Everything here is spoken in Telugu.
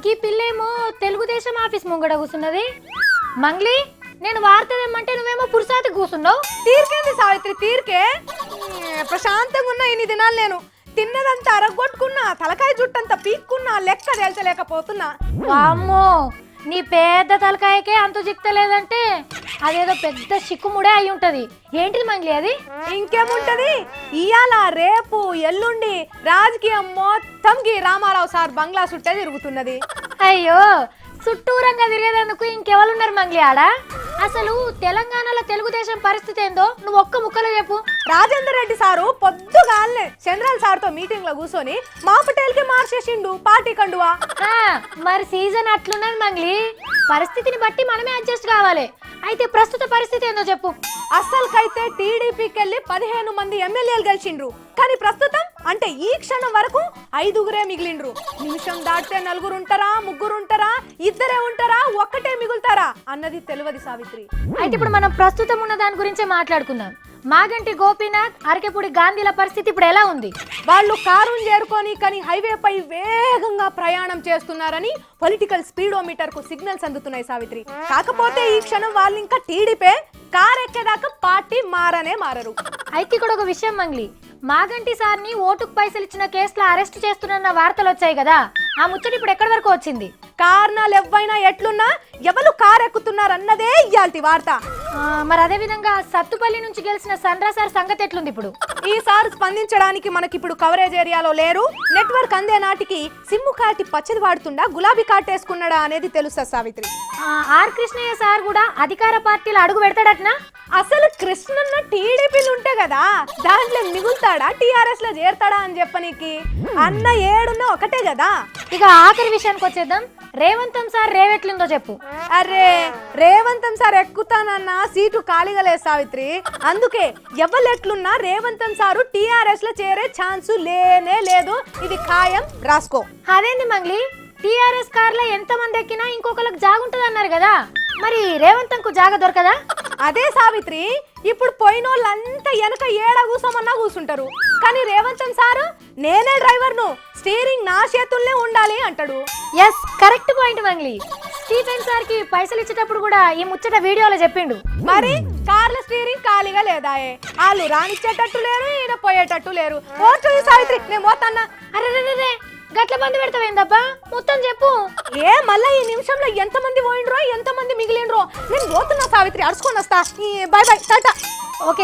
ఈ పిల్లేమో తెలుగుదేశం ఆఫీస్ ముంగడ కూర్చున్నది. మంగ్లీ నేను వార్తదేమంటే నువ్వేమో పురుసాతి కూర్చున్నావు. తీరికేంది సావిత్రి తీరికే? ప్రశాంతంగా ఉన్న ఇన్ని దినాలు నేను తిన్నదంతా అరగొట్టుకున్నా, తలకాయ జుట్టంతా పీక్కున్నా, లెక్క తేల్చలేకపోతున్నా. వామ్మో నీ పెద్ద తలకాయకే అంత జిక్తలేదంటే అదేదో పెద్ద చిక్కుముడే అయి ఉంటది. ఏంటిది మంగ్లీ అది? ఇంకేముంటది, ఇయాల రేపు ఎల్లుండి రాజకీయం మొత్తంకి రామారావు సార్ బంగ్లా చుట్టే తిరుగుతున్నది. అయ్యో చుట్టూరంగా తిరిగేందుకు ఇంకెవరున్నారు మంగ్లీ ఆడ? అసలు తెలంగాణలో తెలుగుదేశం పరిస్థితి ఏందో నువ్వు ఒక్క ముక్కలో చెప్పు. రాజేందర్ రెడ్డి సారు పొద్దుగాలనే చంద్రాల్ సార్ తో మీటింగ్ లో కూర్చొని మా పటేల్ కి మార్చేసిండు పార్టీ కండువా. మరి సీజన్ అట్లున్నది మంగ్లీ, పరిస్థితిని బట్టి మనమే అడ్జస్ట్ కావాలి. అయితే ప్రస్తుత పరిస్థితి ఏందో చెప్పు. అస్సలకైతే టీడీపీకి వెళ్ళి 15 మంది ఎమ్మెల్యేలు గెలిచిండ్రు, కానీ ప్రస్తుతం అంటే ఈ క్షణం వరకు 5గురే మిగిలిండ్రు. నిమిషం దాటితే 4 ఉంటారా, 3 ఉంటారా, 2 ఉంటారా, ఒక్కటే మిగులుతారా అన్నది తెలియదు సావిత్రి. అయితే ఇప్పుడు మనం ప్రస్తుతం ఉన్న దాని గురించే మాట్లాడుకుందాం. మాగంటి గోపీనాథ్, అరకెపూడి గాంధీల పరిస్థితి ఇప్పుడు ఎలా ఉంది? వాళ్ళు కారును చేరుకొని కానీ హైవే పై వేగంగా ప్రయాణం చేస్తున్నారని పొలిటికల్ స్పీడోమీటర్ కు సిగ్నల్స్ అందుతున్నాయి సావిత్రి. కాకపోతే ఈ క్షణం వాళ్ళు ఇంకా టీడీపీ కార్ ఎక్కేదాకా పార్టీ మారరు. అయితే ఇక్కడ ఒక విషయం మంగ్లీ, మాగంటి సార్ని ఓటుకు పైసలు ఇచ్చిన కేసులో అరెస్ట్ చేస్తున్న వార్తలు వచ్చాయి కదా, ఆ ముచ్చట ఇప్పుడు ఎక్కడి వరకు వచ్చింది? కారణాలు ఎవైనా ఎట్లున్నా ఎవరు కార్ ఎక్కుతున్నారన్నదే ఇయాల్టి వార్త. మరి అదే విధంగా సత్తుపల్లి నుంచి గెలిచిన సండ్రా సార్ సంగతి ఎట్లుంది ఇప్పుడు? ఈసారి స్పందించడానికి మనకిప్పుడు కవరేజ్ ఏరియాలో లేరు. నెట్వర్క్ అందే నాటికి సిమ్ము కార్టి పచ్చది వాడుతుండా గులాబీ కార్ట్ వేసుకున్నాడా అనేది తెలుసా సావిత్రి. ఆర్ కృష్ణయ్య సార్ కూడా అధికార పార్టీలో అడుగు పెడతాడటనా? అసలు కృష్ణన్న టీడీపీలు ఉంటే కదా దాంట్లో మిగులుతాడా, టీఆర్ఎస్ లో చేరతాడా అని చెప్పనీకి అన్న ఏడున్నా ఒకటే కదా. ఇక ఆఖరి విషయానికి వచ్చేద్దాం. రేవంతం సార్ రేవెట్లుందో చెప్పు. అరే రేవంతం సార్ ఎక్కుతానన్నా సీటు ఖాళీగా లేదు సావిత్రి. అందుకే ఎవ్వలెట్లున్నా రేవంతం సారు టీఆర్ఎస్ లో చేరే ఛాన్సు లేనే లేదు, ఇది ఖాయం, రాసుకో. అదేంది మంగ్లీ, టీఆర్ఎస్ కార్లో ఎంత మంది ఎక్కినా ఇంకొకరికి జాగుంటది అన్నారు కదా, మరి రేవంతంకు జాగ దొరకదా? అదే సావిత్రి, ఇప్పుడు పోయినోళ్ళంతా వెనక ఏడ కూసోమన్నా కూర్చుంటారు, కానీ రేవంతం సారు నేనే డ్రైవర్ను, స్టీరింగ్ నా చేతుల్నే ఉండాలి అంటాడు. Yes correct point Mangli. Stephen sir కి పైసలు ఇచ్చేటప్పుడు కూడా ఈ ముచ్చట వీడియోలో చెప్పిండు. మరి కార్ల స్టీరింగ్ ఖాళీగా లేదాయే, వాళ్ళు రానిచ్చేటట్టు లేరు, ఈయన పోయేటట్టు లేరు. ఓటు సావిత్రి నేను పోతాన్నా. అరే గట్ల బంది పెడతావేందబ్బా, మొత్తం చెప్పు. మళ్ళా ఈ నిమిషంలో ఎంతమంది పోయిండ్రో ఎంతమంది మిగిలిండ్రో నేను పోతున్నా సావిత్రి, అడుచుకొని వస్తా. Bye bye tata. ఓకే.